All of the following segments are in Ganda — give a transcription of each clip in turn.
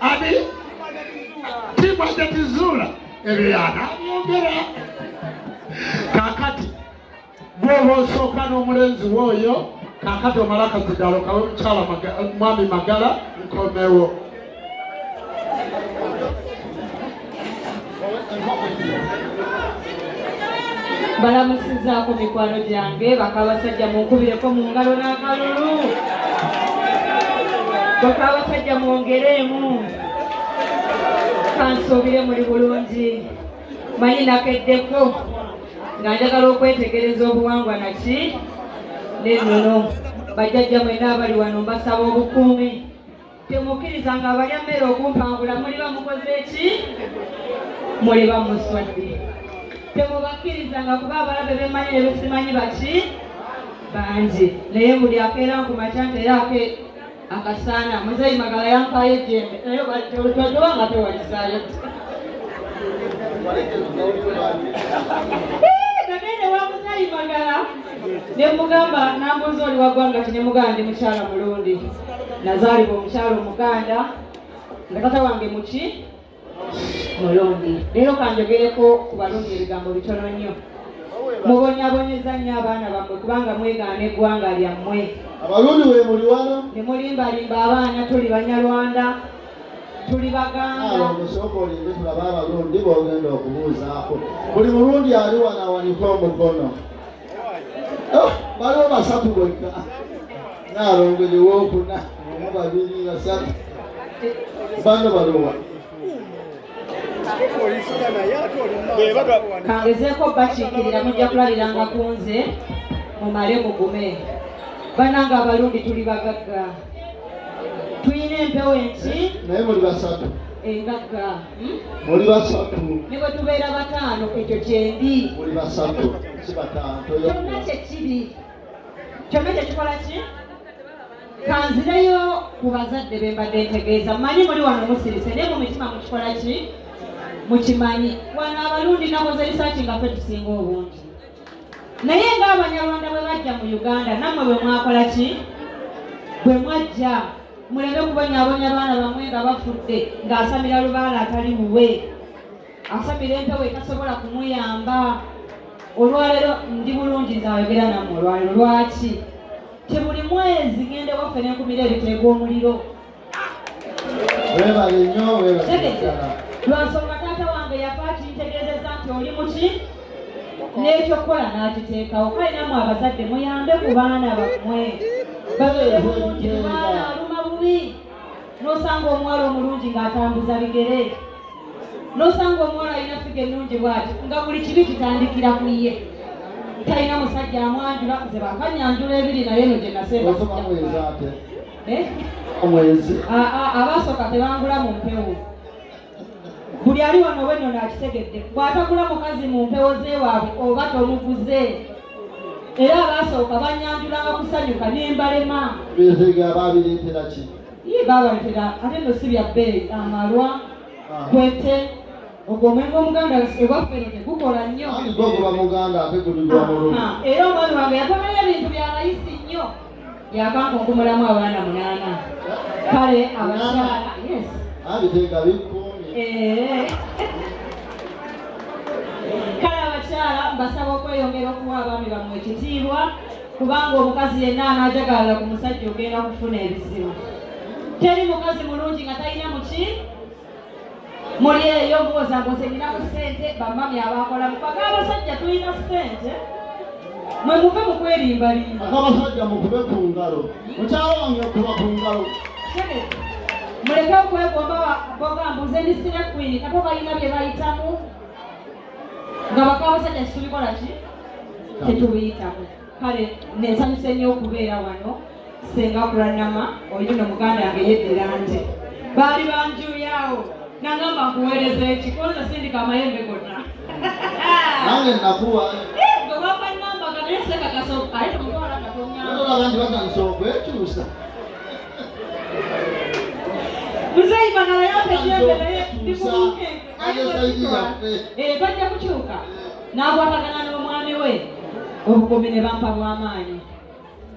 Abi Tiba tetizula ebyana byongera kakati bwoba osooka n'omulenzi woyo kakati omala akazigalo kawe mukyala mwami Magala nkomewo. Balamusizaako mikwano gyange bakabasajja munkubireko mu ngalo n'akalulu. Bakabasajja mwongereemu. Kansuubire muli bulungi. Manyi nakeddeko nga njagala okwetegereza obuwangwa naki n'ennono. Bajjajja mwenna abali wano mbasaba obukuumi. Temukkiriza nga abalya mmere okumpangula muliba mukoze eki? Muliba muswadde. Temubakkiriza nga kuba abalabe bemanyi ne besimanyi baki bangi. Naye buli akeera nkumakya nteyaake akasaana. Muzeeyi Magala yampayo ejjembe naye twajobanga tewalisaayo. Nagende wa Muzeeyi Magala ne mugamba nambuuza oli waggwanga ki ne mugamba ndi mukyala mulundi. Nazaalibwa omukyala Omuganda nga tata wange muki mulundi. Leero kanjogereko ku balungi ebigambo bitono nnyo. Mubonyabonyeza nnyo abaana bammwe kubanga mwegaana eggwanga lyammwe. Abalundi we muli wano? Ne mulimbalimba abaana tuli Banyarwanda, tuli Baganda. Musooka olinde tulaba abalundi b'ogenda okubuuzaako. Buli mulundi ali wano awanike omukono. Baliwo basatu bokka. Naalongere wookuna, omu babiri basatu. Bano baliwa? Kangezeeko bakiikirira mujja kulabiranga ku nze mumale mugume. Bannange abalundi tuli bagagga. Tuyina empewo enki? Naye muli basatu. Engagga. Muli basatu. Ne bwe tubeera bataano ekyo kyendi. Muli basatu. Si bataano. Kyonna kyekiri. Kyonna kyekikola ki? Kanzireyo ku bazadde be mbadde ntegeeza. Mmanyi muli wano musirise naye mu mitima mukikola ki? Mukimanyi. Wano abalundi nakoze risaaki nga ffe tusinga obungi. Naye ng'Abanyarwanda bwe bajja mu Uganda nammwe bwe mwakola ki? Bwe mwajja muleme kubonyaabonya abaana bamwe nga bafudde ng'asamira lubaala atali muwe. Asamira empewo etasobola kumuyamba. Olwaleero ndi bulungi nze ayogera nammwe olwaleero lwaki? Tebuli mwezi ngende waffe n'enkumira ebiteega omuliro. Weebale nnyo weebale. Lwansonga taata wange yafa akintegeezezza nti oli muki? N'ekyokukola n'akiteekawo. Kale nammwe abazadde muyambe ku baana bammwe. Babeere bulungi baana aluma bubi. N'osanga omuwala omulungi ng'atambuza bigere. N'osanga omuwala alina figa ennungi bw'ati nga buli kibi kitandikira ku ye. Talina musajja amwanjula nze bakanyanjula ebiri naye no gye nasemba. Omwezi. Abaasooka tebangula mu mpewo. Buli ali wano wenno n'akitegedde. Bw'atagula mukazi mu mpewo z'ewaabwe oba tomuguze. Era abaasooka banyanjulanga kusanyuka n'embalema. Beezega baabireetera ki? Ye baabaleetera ate nno si bya bbeeyi amalwa, kwete, ogwo omwenge Omuganda ewaffe no tegukola nnyo. Gwo guba Muganda ate gulibwa mulungi. Era omwami wange yatwalayo ebintu bya layisi nnyo. Yakankunkumulamu abaana 8. Kale abakyala, yes. Abiteeka bikkuumi. Kale abakyala mbasaba okweyongera okuwa abaami bammwe ekitiibwa kubanga omukazi yenna anaajagalala ku musajja ogenda kufuna ebizibu. Teri mukazi mulungi nga talina muki? Muli eyo mbuuza mbuuze ninaku ssente bamami abakola mukaga abasajja tulina ssente. Mwe muve mu kwerimbalimba. Abasajja mukube ku ngalo. Mukyala wange okuba ku ngalo. Muleke okwegomba boga mbuze ndi sine kwini kato balina bye bayitamu. Nga bakabasajja kitubikola ki? Tetubiyitamu. Kale nsanyuse nnyo okubeera wano. Senga Kulanama olino Muganda yange yeddira nje. Baali banjuyawo. Nangamba nkuweereza ekikoza sindika amayembe gonna. Nange nakuwa. Gwe wampa nnamba ganeseka kasooka ate mutwala katonya. Olaba nti batandise okwekyusa. Muzeeyi Magala yategedde naye ndikuluke. Bajja kukyuka. N'akwatagana n'omwami we. Obukuumi ne bampa bw'amaanyi.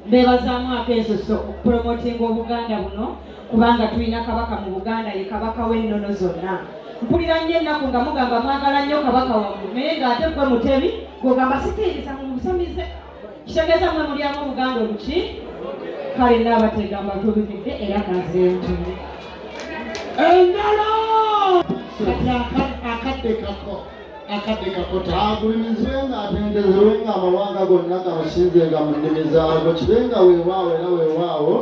Mbebazaamu akensoso okupromotinga Obuganda buno kubanga tulina kabaka mu Buganda ye kabaka w'ennono zonna. Mpulira nnyo ennaku nga mugamba mwagala nnyo kabaka wammwe naye ng'ate gwe mutebi gw'ogamba siteeriza mu busamize. Kitegeeza mmwe mulyamu Buganda oluki? Kale n'abategamba tubibidde era kazentunde. Engalo! Akadde kako agulumizibwe ng'atendezebwe ng'amawanga gonna gamusinzenga mu nnimi zaago kibenga weewaawo era weewaawo.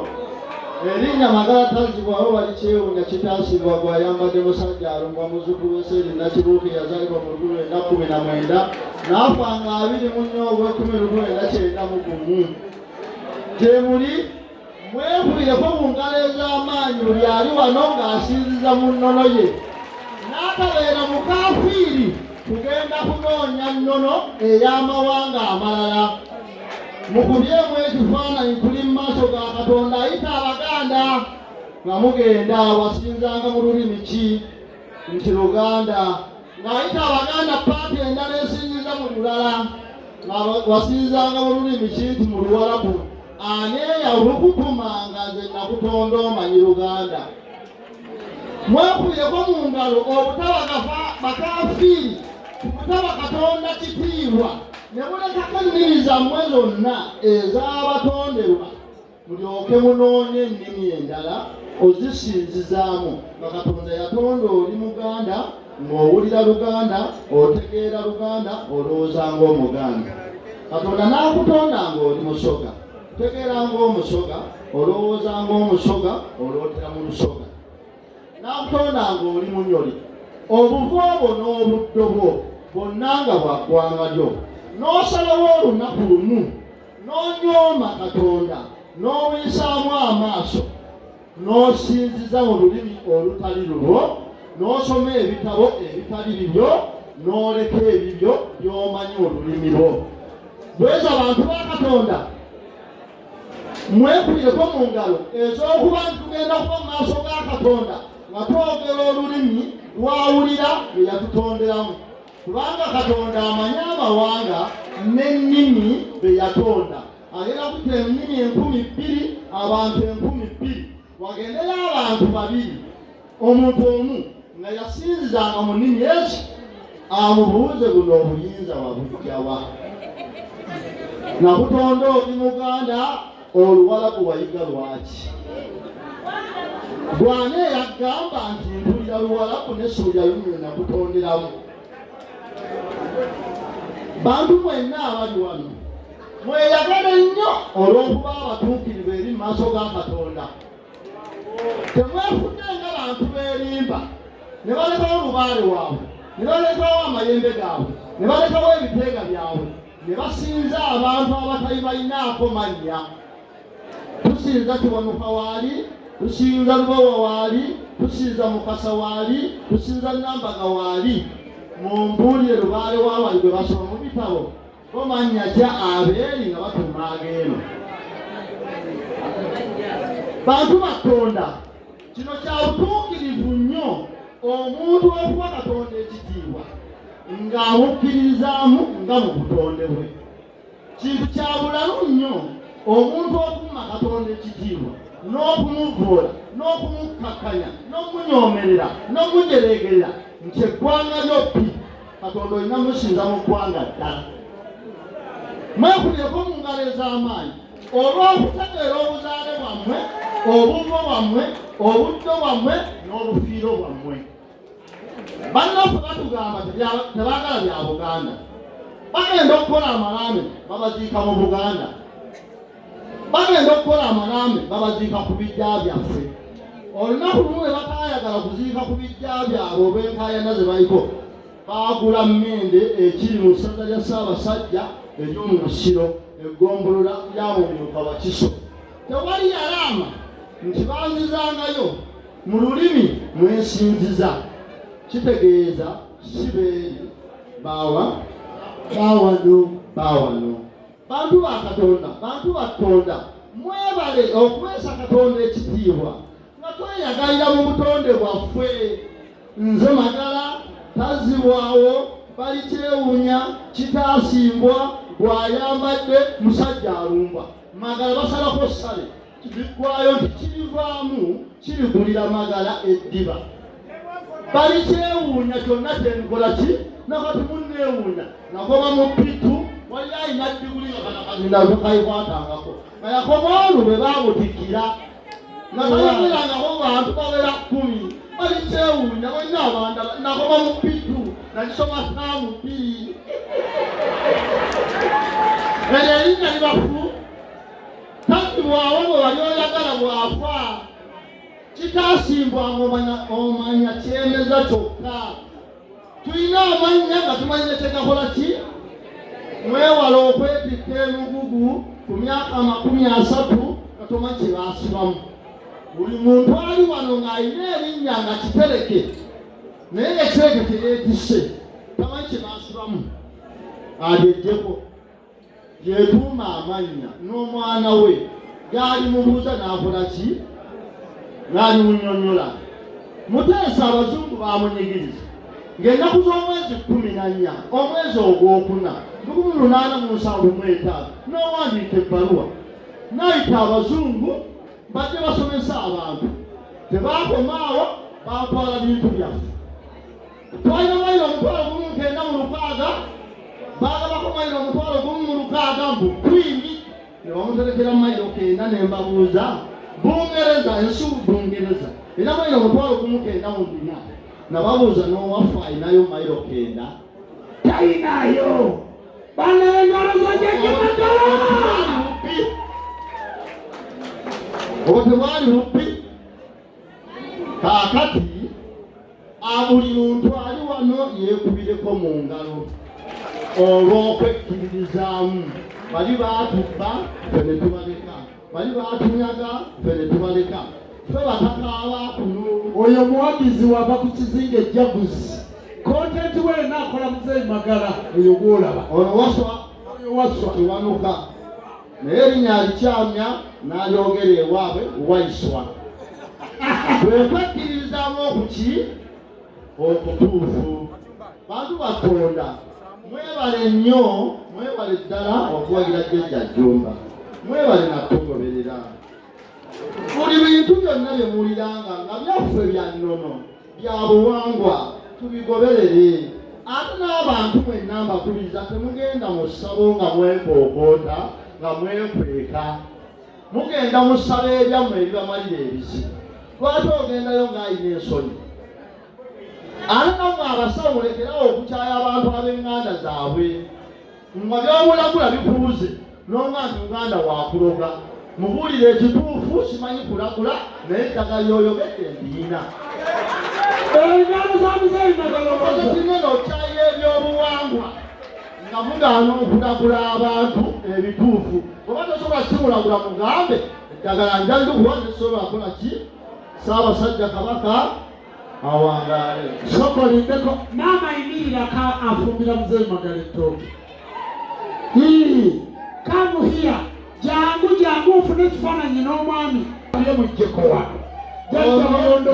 Erinnya Magala tazibwawo bali kyewunya kitaasibwa gw'ayambadde musajja alumbwa muzzukulu w'Eseri Nakibuuke yazaalibwa mu 1919 n'afa nga 24/10/1991. Gye muli mwevuyireko mu ngalo ez'amaanyi buli ali wano ng'asinziza mu nnono ye n'atabeera mukaafiiri tugenda kunoonya nnono ey'amawanga amalala. Mukubyemu ekifaananyi tuli mu maaso ga Katonda ayita Abaganda nga mugenda wasinzanga mu lulimi ki? Nti Luganda. Ng'ayita Abaganda paati endala esinziza mu lulala nga wasinzanga mu lulimi ki? Nti mu Luwarabu. Ani eyawulukutumanga nze nakutonda omanyi Luganda. Mwekuyeko mu ngalo obutaba bakaafiiri kubutaba Katonda kitiibwa ne mulekako ennimi zammwe zonna ez'abatonderwa mulyoke munoonye ennimi endala ozisinzizaamu nga Katonda yatonda oli Muganda ng'owulira Luganda otegeera Luganda olowooza ng'Omuganda. Katonda n'akutonda ng'oli Musoga otegeera ng'Omusoga olowooza ng'Omusoga olootera mu Lusoga. N'akutonda ng'oli Munyoli obuvo bwo n'obuddo bwo bwonna nga bwa ggwanga lyo. N'osalawo olunaku lumu n'onyooma Katonda n'owisaamu amaaso n'osinziza mu lulimi olutali lulwo n'osoma ebitabo ebitali bibyo n'oleka ebibyo by'omanyi olulimi lwo. Bweza abantu ba Katonda mwekuyeko mu ngalo ez'okuba nti tugenda kuba mu maaso ga Katonda nga twogera olulimi lwawulira lwe yatutonderamu. Kubanga Katonda amanyi amawanga n'ennimi be yatonda. Agenda kutta ennimi 20,000 abantu 20,000 wagendeyo abantu 2 omuntu omu nga yasinzizanga mu nnimi ezi amubuuze guno obuyinza wabujjawa. Nakutonda oli Muganda Oluwarabu wayiga lwaki? Gwane yagamba nti mpulira Luwarabu n'essuulya lumwe nakutonderamu. Bantu mwenna abali wano mweyagale nnyo olw'okuba abatuukirivu eri mu maaso ga Katonda. Temwefudde ng'abantu beerimba ne balekawo olubaale waabwe ne balekawo amayembe gaabwe ne balekawo ebiteega byabwe ne basinza abantu abatali balinaako mannya. Tusinza Kiwanuka waali, tusinza Lubowa waali, tusinza Mukasa waali, tusinza Nambaga waali. Mumbuulire lubaale w'abali gwe basoma mu bitabo bomannya kya abeeri nga batuma ageeno. Bantu Katonda kino kya butuukirivu nnyo omuntu okuwa Katonda ekitiibwa ng'amukkiririzaamu nga mu butonde bwe. Kintu kya bulalu nnyo omuntu okuma Katonda ekitiibwa n'okumuvoola n'okumukkakkanya n'omunyoomerera n'omujereegerera nti eggwanga lyo pi Katonda olina musinza mu ggwanga ddala. Mwekubyeko mu ngalo ez'amaanyi olw'okutegeera obuzaale bwammwe obuvo bwammwe obuddo bwammwe n'obufiiro bwammwe. Bannaffe batugamba tebaagala bya Buganda. Bagenda okukola amalambe babaziika mu Buganda. Bagenda okukola amalambe babaziika ku bijja byaffe. Olunaku lumu bwe bataayagala kuziika ku bijja byabwe oba enkaayana ze baliko baagula mmende ekiri mu ssaza lya Ssaabasajja ery'omu Busiro eggombolola lya Mumyuka Wakiso. Tewali yalaama nti banzizangayo mu lulimi mwesinziza. Kitegeeza si beeri baawano. Bantu ba Katonda, bantu ba Katonda mwebale okuweesa Katonda ekitiibwa nga tweyagalira mu butonde bwaffe. Nze Magala tazibwawo bali kyewunya kitaasimbwa bw'ayambadde musajja alumba. Magala basalako ssale biggwayo nti kirivaamu kirigulira Magala eddiba. Bali kyewuunya kyonna kyenkola ki nakati munneewuunya nakoba mu pitu wali ayina diguli nga kanakazina kayikwatangako nga yakoba olwo bwe baabutikira nga bayogerangako bantu bawera 10 bali kyewuunya wenna abandala nakoba mu pitu nakisoma saamu 2 eryo erinnya libafu tasibwawo bwe wali oyagala bwafa kitasimbwanga omanya kyemeza kyokka. Tulina amanya nga tumanyire kyegakola ki. Mwewala okwetikka emugugu ku myaka 30 nga tomanyi kye baasibamu. Buli muntu ali wano ng'alina erinnya nga kitereke naye ekitereke teyeetisse tamanyi kye baasibamu alyejjeko yeetuuma amannya n'omwana we gaali mubuuza n'akola ki ng'ali munnyonnyola. Muteesa abazungu baamunyigiriza ng'ennaku z'omwezi 14 omwezi ogwokuna 1875 n'owandiika ebbaluwa n'ayita abazungu badde basomesa abantu. Tebaakomaawo baatwala bintu byaffe. Twalina mayiro 19,600 baagabako mayiro 19,600 mbu kwini ne bamuterekera mayiro 9 ne mbabuuza Bungereza ensubu Bungereza era mayiro 19,400 nababuuza n'owaffe ayinayo mayiro 9 tayinayo banengaloza gyegimagala obo tebwali buppi. Kaakati buli muntu ali wano yeekubireko mu ngalo olw'okwekkiririzaamu. Bali baatubba ffe ne tubaleka, bali baatunyaga ffe ne tubaleka, ffe batakaaba kuno. Oyo muwagizi wava ku kizinga ejjaguzi kontenti weena akola Muzeeyi Magala oyo gwolaba ono waswa tewanuka naye erinnya alikyamya n'alyogera ewaabwe waiswa. Bwekwekkiririzaamu okuki okutuufu. Bantu batonda mwebale nnyo, mwebale ddala okuwagira Jjajja Jjumba, mwebale nakugoberera. Buli bintu byonna bye muwuliranga nga byaffe bya nnono bya buwangwa tubigoberere. Ate n'abantu mwenna mbakubiriza temugenda mu ssabo nga mwekookoota nga mwekweka. Mugenda mu ssabo eryammwe eribamalira ebizibu. Lwaki ogendayo ng'ayina ensonyi? Ate namwe abasawo mulekerawo okukyaya abantu ab'enganda zaabwe nga by'obulagula bikubuze n'onga nti Uganda waakuloga. Mubuulire ekituufu simanyi kulagula naye eddagala ly'oyogedde ndiina. engalo za Muzeeyi Magala Ozineno okyaya ebyobuwangwa nga mugaana okulagula abantu ebituufu. Oba tosobola kimulagula mugambe eddagala njalikuwa nesobola kola ki Ssaabasajja Kabaka awangaale. sokolindeko maama yimirirako afumbira Muzeeyi Magala ettooke. Kamu hiya jangu ofune ekifaananyi n'omwami ye mujjeko wano. Jjajja Mulondo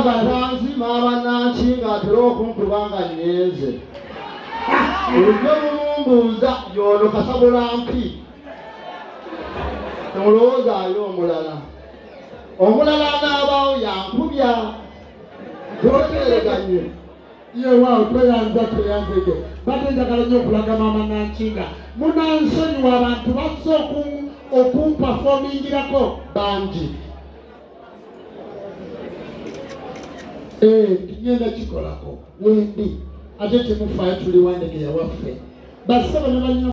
Batanzi maaba Nanki ng'atera okunkuba nga nyenze. Olujjo lumumbuuza y'ono Kasabulampi. Temulowoozaayo omulala. Omulala anaabaawo yankubya. Totereganye. Yewaawo tweyanzege bate njagala nnyo okulaga maama Nankinga munansonyiwa abantu basse okumpafomingirako bangi. Ngenda kikolako wendi ate temufaayo tuli Wandegeya waffe bassebo ne banywa